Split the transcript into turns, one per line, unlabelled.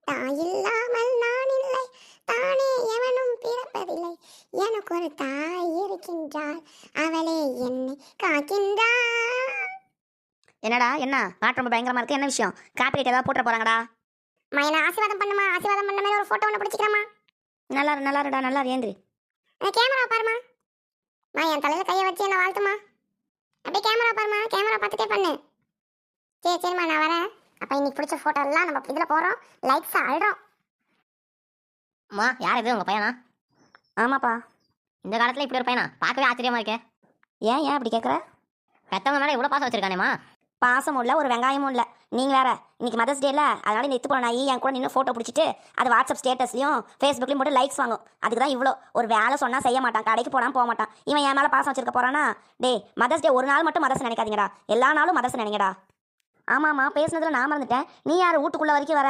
தாயில்லாமல் நான் இல்லை, தானே எவனும் பிறப்பதில்லை. எனக்கு ஒரு தாய் இருக்கின்றாள், அவளே என்னை காக்கின்றாள்.
என்னடா என்ன பாட்டு ரொம்ப பயங்கரமா இருக்கு, என்ன விஷயம்? காப்பிரைட் ஏதாவது போட்டுற போறாங்கடா?
மயனை ஆசீர்வாதம் பண்ணுமா, ஆசீர்வாதம் பண்ண மாதிரி ஒரு போட்டோ ஒன்று பிடிச்சிக்கிறமா.
நல்லா இருடா, நல்லா ஏந்திரி.
கேமரா பாருமா, என் தலையில கையை வச்சு என்ன வாழ்த்துமா. அப்படியே கேமரா பாருமா, கேமரா பார்த்துட்டே பண்ணு. சரிம்மா நான் வரேன். அப்ப இன்னைக்கு பிடிச்ச போட்டோ எல்லாம் நம்ம இதுல போறோம், லைக்ஸ் ஆடுறோம்.
அம்மா, யார் இது? உங்க பையனா? ஆமாப்பா. இந்த காலத்துல இப்படி ஒரு பையனா? பார்க்கவே ஆச்சரியமா இருக்கே. ஏன் அப்படி கேட்குற? பெத்தவங்க மேலே இவ்வளோ பாசம் வச்சிருக்கானேம்மா. பாசமும் இல்லை, ஒரு வெங்காயமும் இல்லை. நீங்கள் வேற இன்னைக்கு மதர்ஸ் டே இல்லை, அதனால இந்த இத்து போன நாய் என் கூட நின்று ஃபோட்டோ பிடிச்சிட்டு அது வாட்ஸ்அப் ஸ்டேட்டஸ்லையும் ஃபேஸ்புக்லையும் போட்டு லைக்ஸ் வாங்கும். அதுக்கு தான் இவ்வளோ. ஒரு வேலை சொன்னால் செய்ய மாட்டான், கடைக்கு போனால் போக மாட்டான். இவன் என் மேலே பாசம் வச்சிருக்க போறானா? டே, மதர்ஸ் டே ஒரு நாள் மட்டும் மதர்ஸ் நினைக்காதீங்கடா, எல்லா நாளும் மதர்ஸ் நினைங்கடா. ஆமாம்மா, பேசுனதுல நான் மறந்துட்டேன். நீ யார் வீட்டுக்குள்ளே வரைக்கும் வர?